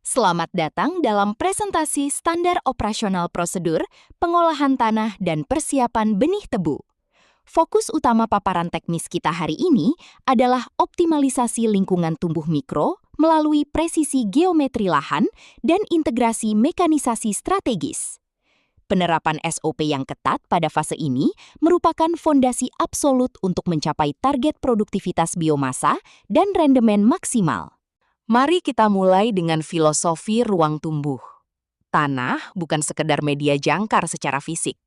Selamat datang dalam presentasi standar operasional prosedur, pengolahan tanah, dan persiapan benih tebu. Fokus utama paparan teknis kita hari ini adalah optimalisasi lingkungan tumbuh mikro melalui presisi geometri lahan dan integrasi mekanisasi strategis. Penerapan SOP yang ketat pada fase ini merupakan fondasi absolut untuk mencapai target produktivitas biomasa dan rendemen maksimal. Mari kita mulai dengan filosofi ruang tumbuh. Tanah bukan sekedar media jangkar secara fisik,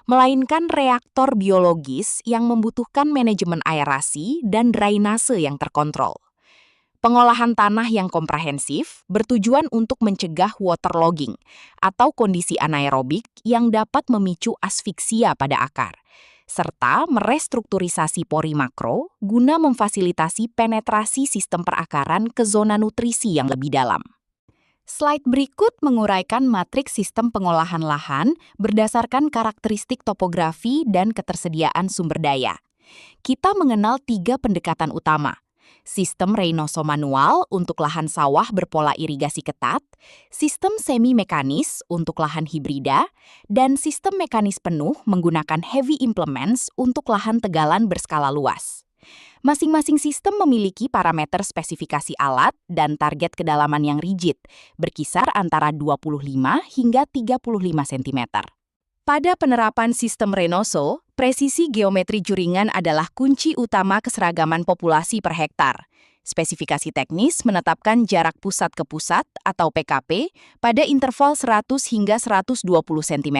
melainkan reaktor biologis yang membutuhkan manajemen aerasi dan drainase yang terkontrol. Pengolahan tanah yang komprehensif bertujuan untuk mencegah waterlogging atau kondisi anaerobik yang dapat memicu asfiksia pada akar, serta merestrukturisasi pori makro guna memfasilitasi penetrasi sistem perakaran ke zona nutrisi yang lebih dalam. Slide berikut menguraikan matriks sistem pengolahan lahan berdasarkan karakteristik topografi dan ketersediaan sumber daya. Kita mengenal 3 pendekatan utama. Sistem Reynoso manual untuk lahan sawah berpola irigasi ketat, sistem semi-mekanis untuk lahan hibrida, dan sistem mekanis penuh menggunakan heavy implements untuk lahan tegalan berskala luas. Masing-masing sistem memiliki parameter spesifikasi alat dan target kedalaman yang rigid, berkisar antara 25 hingga 35 cm. Pada penerapan sistem Reynoso, presisi geometri juringan adalah kunci utama keseragaman populasi per hektar. Spesifikasi teknis menetapkan jarak pusat ke pusat atau PKP pada interval 100 hingga 120 cm.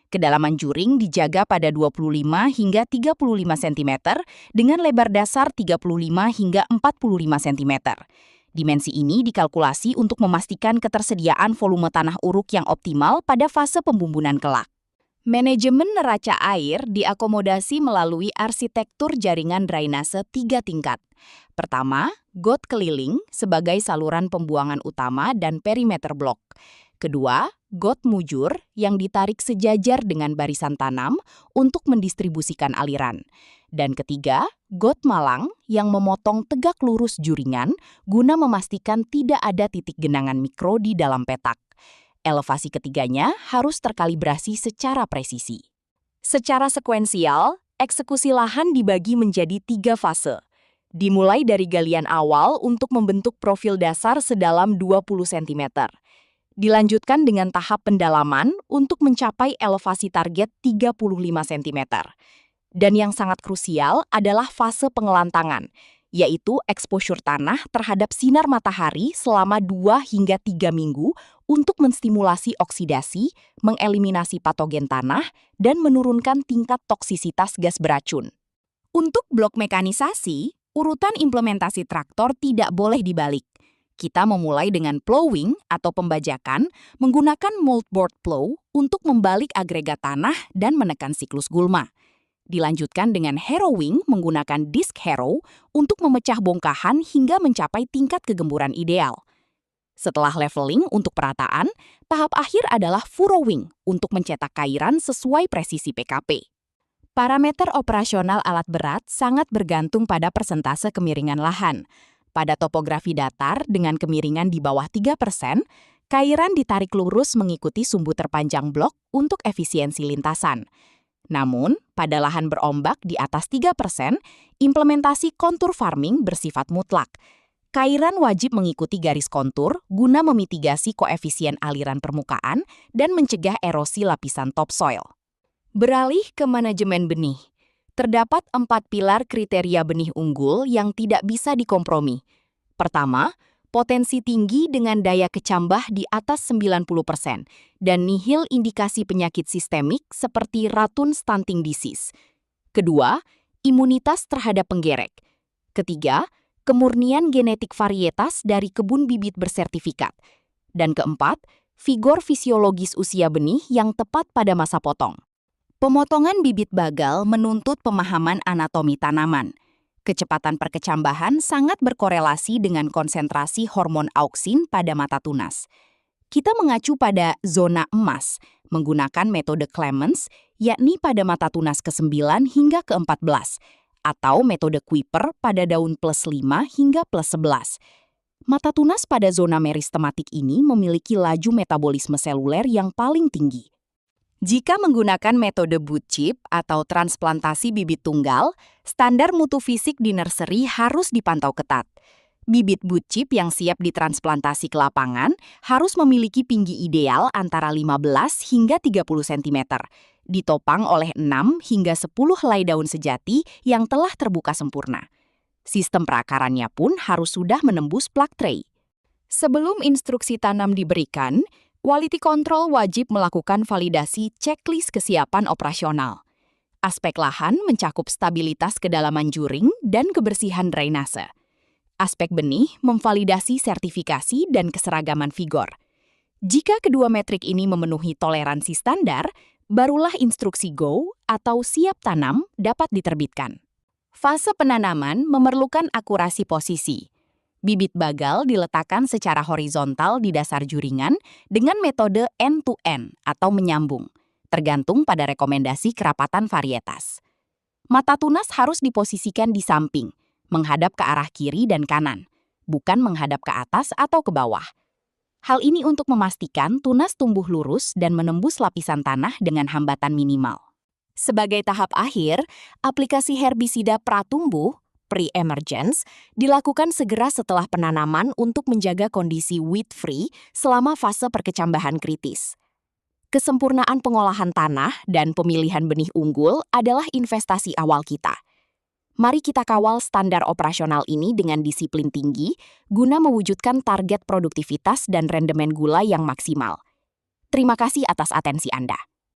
Kedalaman juring dijaga pada 25 hingga 35 cm dengan lebar dasar 35 hingga 45 cm. Dimensi ini dikalkulasi untuk memastikan ketersediaan volume tanah uruk yang optimal pada fase pembumbunan kelak. Manajemen neraca air diakomodasi melalui arsitektur jaringan drainase 3 tingkat. Pertama, got keliling sebagai saluran pembuangan utama dan perimeter blok. Kedua, got mujur yang ditarik sejajar dengan barisan tanam untuk mendistribusikan aliran. Dan ketiga, got malang yang memotong tegak lurus juringan guna memastikan tidak ada titik genangan mikro di dalam petak. Elevasi ketiganya harus terkalibrasi secara presisi. Secara sekuensial, eksekusi lahan dibagi menjadi 3 fase. Dimulai dari galian awal untuk membentuk profil dasar sedalam 20 cm. Dilanjutkan dengan tahap pendalaman untuk mencapai elevasi target 35 cm. Dan yang sangat krusial adalah fase pengelantangan, yaitu exposure tanah terhadap sinar matahari selama 2 hingga 3 minggu untuk menstimulasi oksidasi, mengeliminasi patogen tanah, dan menurunkan tingkat toksisitas gas beracun. Untuk blok mekanisasi, urutan implementasi traktor tidak boleh dibalik. Kita memulai dengan plowing atau pembajakan menggunakan moldboard plow untuk membalik agregat tanah dan menekan siklus gulma. Dilanjutkan dengan harrowing menggunakan disc harrow untuk memecah bongkahan hingga mencapai tingkat kegemburan ideal. Setelah leveling untuk perataan, tahap akhir adalah furrowing untuk mencetak cairan sesuai presisi PKP. Parameter operasional alat berat sangat bergantung pada persentase kemiringan lahan. Pada topografi datar dengan kemiringan di bawah 3%, cairan ditarik lurus mengikuti sumbu terpanjang blok untuk efisiensi lintasan. Namun, pada lahan berombak di atas 3%, implementasi kontur farming bersifat mutlak. Cairan wajib mengikuti garis kontur guna memitigasi koefisien aliran permukaan dan mencegah erosi lapisan topsoil. Beralih ke manajemen benih. Terdapat 4 pilar kriteria benih unggul yang tidak bisa dikompromi. Pertama, potensi tinggi dengan daya kecambah di atas 90% dan nihil indikasi penyakit sistemik seperti ratun stunting disease. Kedua, imunitas terhadap penggerek. Ketiga, kemurnian genetik varietas dari kebun bibit bersertifikat. Dan keempat, vigor fisiologis usia benih yang tepat pada masa potong. Pemotongan bibit bagal menuntut pemahaman anatomi tanaman. Kecepatan perkecambahan sangat berkorelasi dengan konsentrasi hormon auksin pada mata tunas. Kita mengacu pada zona emas menggunakan metode Clemens, yakni pada mata tunas ke-9 hingga ke-14, atau metode Kuiper pada daun +5 hingga +11. Mata tunas pada zona meristematik ini memiliki laju metabolisme seluler yang paling tinggi. Jika menggunakan metode boot chip atau transplantasi bibit tunggal, standar mutu fisik di nursery harus dipantau ketat. Bibit boot chip yang siap ditransplantasi ke lapangan harus memiliki tinggi ideal antara 15 hingga 30 cm, ditopang oleh 6 hingga 10 helai daun sejati yang telah terbuka sempurna. Sistem perakarannya pun harus sudah menembus plug tray. Sebelum instruksi tanam diberikan, quality control wajib melakukan validasi checklist kesiapan operasional. Aspek lahan mencakup stabilitas kedalaman juring dan kebersihan drainase. Aspek benih memvalidasi sertifikasi dan keseragaman vigor. Jika kedua metrik ini memenuhi toleransi standar, barulah instruksi go atau siap tanam dapat diterbitkan. Fase penanaman memerlukan akurasi posisi. Bibit bagal diletakkan secara horizontal di dasar juringan dengan metode end-to-end atau menyambung, tergantung pada rekomendasi kerapatan varietas. Mata tunas harus diposisikan di samping, menghadap ke arah kiri dan kanan, bukan menghadap ke atas atau ke bawah. Hal ini untuk memastikan tunas tumbuh lurus dan menembus lapisan tanah dengan hambatan minimal. Sebagai tahap akhir, aplikasi herbisida pratumbuh pre-emergence dilakukan segera setelah penanaman untuk menjaga kondisi weed-free selama fase perkecambahan kritis. Kesempurnaan pengolahan tanah dan pemilihan benih unggul adalah investasi awal kita. Mari kita kawal standar operasional ini dengan disiplin tinggi guna mewujudkan target produktivitas dan rendemen gula yang maksimal. Terima kasih atas atensi Anda.